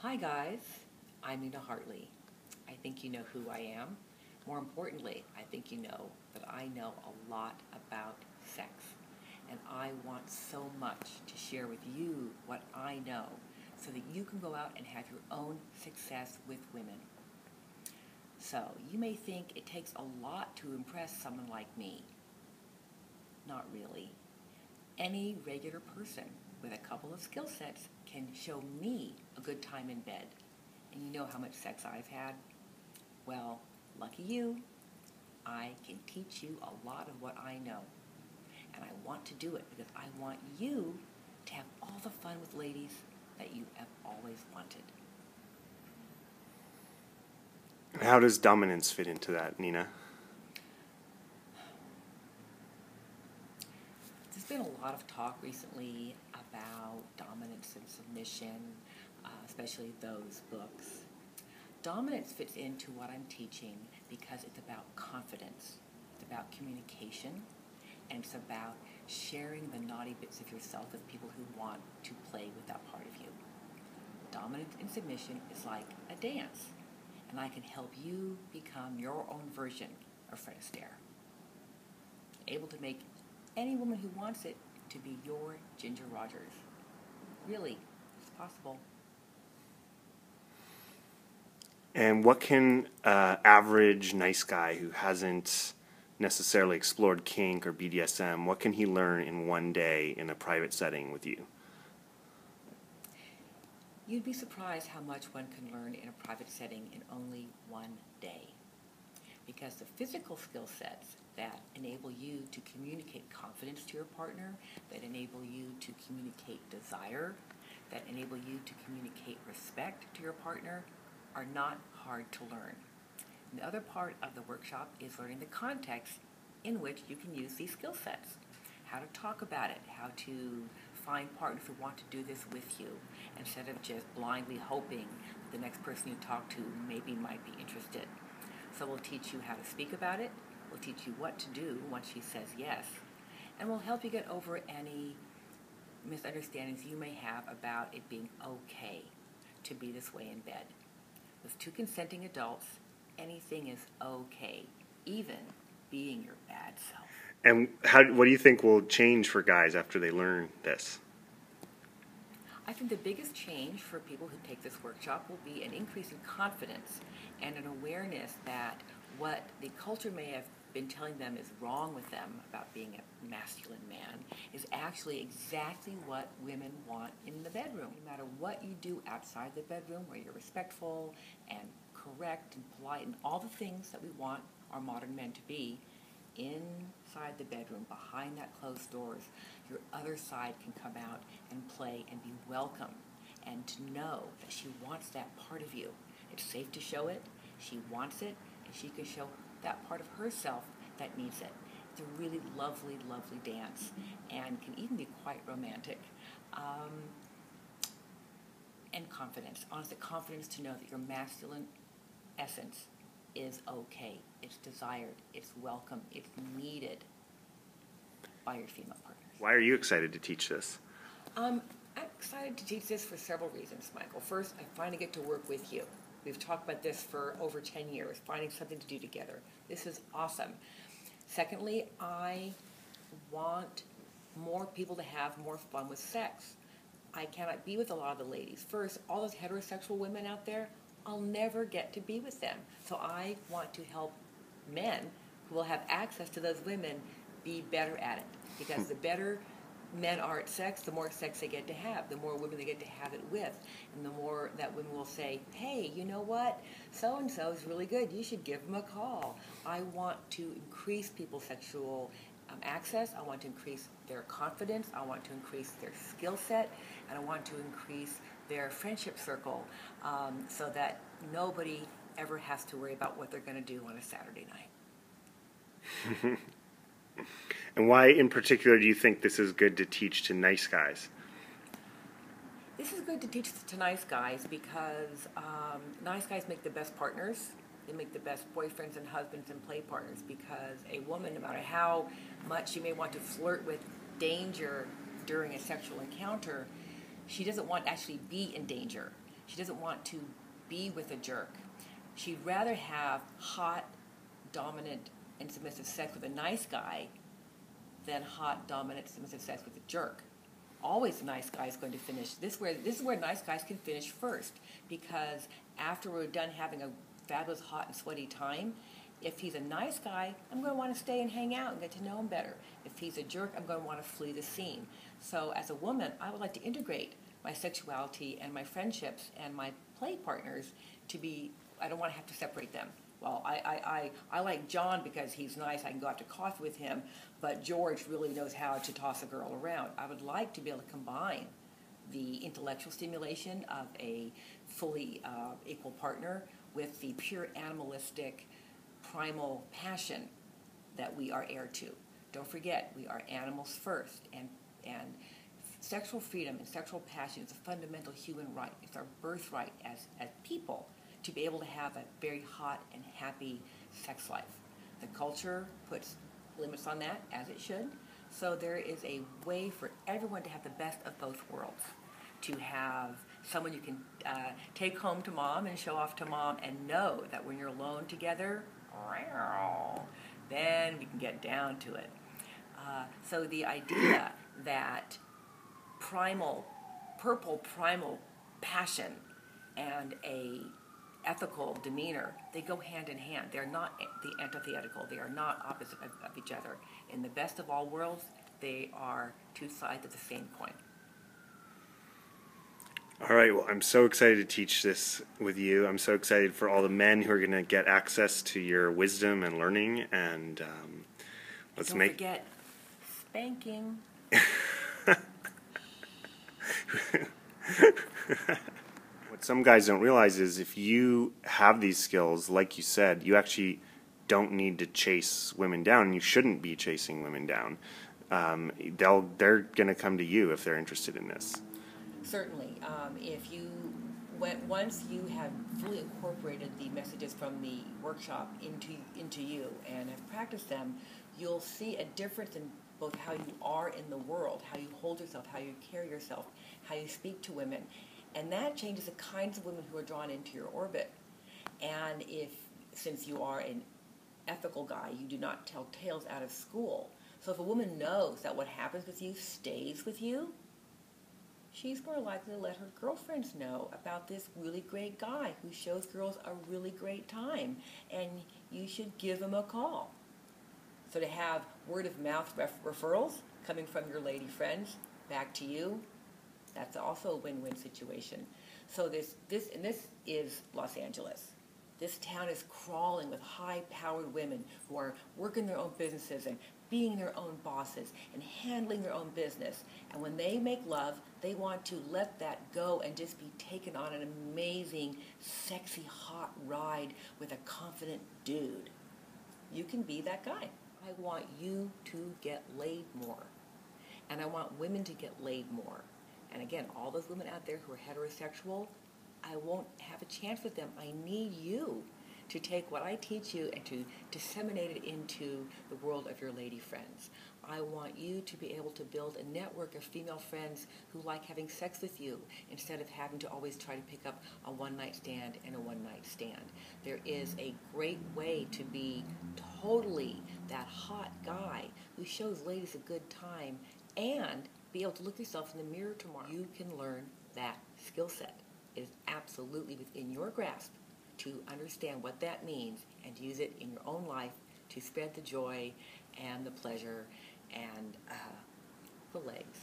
Hi guys, I'm Nina Hartley. I think you know who I am. More importantly, I think you know that I know a lot about sex. And I want so much to share with you what I know so that you can go out and have your own success with women. So you may think it takes a lot to impress someone like me. Not really. Any regular person with a couple of skill sets can show me a good time in bed. And you know how much sex I've had? Well, lucky you, I can teach you a lot of what I know. And I want to do it because I want you to have all the fun with ladies that you have always wanted. How does dominance fit into that, Nina? There's been a lot of talk recently about dominance and submission, especially those books. Dominance fits into what I'm teaching because it's about confidence, it's about communication, and it's about sharing the naughty bits of yourself with people who want to play with that part of you. Dominance and submission is like a dance, and I can help you become your own version of Fred Astaire. Able to make any woman who wants it to be your Ginger Rogers. Really, it's possible. And what can average nice guy who hasn't necessarily explored kink or BDSM, what can he learn in one day in a private setting with you? You'd be surprised how much one can learn in a private setting in only one day. Because the physical skill sets that enable you to communicate confidence to your partner, that enable you to communicate desire, that enable you to communicate respect to your partner, are not hard to learn. And the other part of the workshop is learning the context in which you can use these skill sets. How to talk about it, how to find partners who want to do this with you, instead of just blindly hoping that the next person you talk to maybe might be interested. So we'll teach you how to speak about it, we'll teach you what to do once she says yes, and we'll help you get over any misunderstandings you may have about it being okay to be this way in bed. With two consenting adults, anything is okay, even being your bad self. And what do you think will change for guys after they learn this? I think the biggest change for people who take this workshop will be an increase in confidence and an awareness that what the culture may have been telling them is wrong with them about being a masculine man is actually exactly what women want in the bedroom. No matter what you do outside the bedroom, where you're respectful and correct and polite and all the things that we want our modern men to be, inside the bedroom, behind that closed doors, your other side can come out and play and be welcome, and to know that she wants that part of you. It's safe to show it, she wants it, and she can show that part of herself that needs it. It's a really lovely, lovely dance, and can even be quite romantic. And confidence, honestly, confidence to know that your masculine essence is okay, it's desired, it's welcome, it's needed by your female partners. Why are you excited to teach this? I'm excited to teach this for several reasons, Michael. First, I finally get to work with you. We've talked about this for over 10 years, finding something to do together. This is awesome. Secondly, I want more people to have more fun with sex. I cannot be with a lot of the ladies. First, all those heterosexual women out there, I'll never get to be with them. So I want to help men who will have access to those women be better at it. Because the better men are at sex, the more sex they get to have, the more women they get to have it with, and the more that women will say, hey, you know what, so-and-so is really good, you should give him a call. I want to increase people's sexual access, I want to increase their confidence, I want to increase their skill set, and I want to increase their friendship circle so that nobody ever has to worry about what they're going to do on a Saturday night. And why in particular do you think this is good to teach to nice guys? This is good to teach to nice guys because nice guys make the best partners. They make the best boyfriends and husbands and play partners, because a woman, no matter how much she may want to flirt with danger during a sexual encounter, she doesn't want to actually be in danger. She She doesn't want to be with a jerk. She'd rather have hot, dominant, and submissive sex with a nice guy than hot, dominant, submissive sex with a jerk. Always a nice guy is going to finish. This is where nice guys can finish first, because after we're done having a fabulous, hot, and sweaty time, if he's a nice guy, I'm going to want to stay and hang out and get to know him better. If he's a jerk, I'm going to want to flee the scene. So as a woman, I would like to integrate my sexuality and my friendships and my play partners to be, I don't want to have to separate them. Well, I like John because he's nice, I can go out to coffee with him, but George really knows how to toss a girl around. I would like to be able to combine the intellectual stimulation of a fully equal partner with the pure animalistic, primal passion that we are heir to. Don't forget, we are animals first, and sexual freedom and sexual passion is a fundamental human right. It's our birthright as people to be able to have a very hot and happy sex life. The culture puts limits on that, as it should, so there is a way for everyone to have the best of both worlds. To have someone you can take home to mom and show off to mom, and know that when you're alone together, then we can get down to it. So the idea that purple primal passion and a ethical demeanor, they go hand in hand. They're not the antithetical. They are not opposite of each other. In the best of all worlds, they are two sides of the same coin. All right, well, I'm so excited to teach this with you. I'm so excited for all the men who are going to get access to your wisdom and learning. And Don't forget spanking. What some guys don't realize is if you have these skills, like you said, you actually don't need to chase women down. You shouldn't be chasing women down. They're going to come to you if they're interested in this. Certainly. Once you have fully incorporated the messages from the workshop into you and have practiced them, you'll see a difference in both how you are in the world, how you hold yourself, how you carry yourself, how you speak to women. And that changes the kinds of women who are drawn into your orbit. And since you are an ethical guy, you do not tell tales out of school. So if a woman knows that what happens with you stays with you, she's more likely to let her girlfriends know about this really great guy who shows girls a really great time, and you should give him a call. So to have word-of-mouth referrals coming from your lady friends back to you, that's also a win-win situation. So this is Los Angeles. This town is crawling with high-powered women who are working their own businesses and being their own bosses and handling their own business. And when they make love, they want to let that go and just be taken on an amazing, sexy, hot ride with a confident dude. You can be that guy. I want you to get laid more. And I want women to get laid more. And again, all those women out there who are heterosexual, I won't have a chance with them. I need you to take what I teach you and to disseminate it into the world of your lady friends. I want you to be able to build a network of female friends who like having sex with you instead of having to always try to pick up a one-night stand and a one-night stand. There is a great way to be totally that hot guy who shows ladies a good time and be able to look yourself in the mirror tomorrow. You can learn that skill set. It is absolutely within your grasp to understand what that means and use it in your own life to spread the joy and the pleasure and the legs.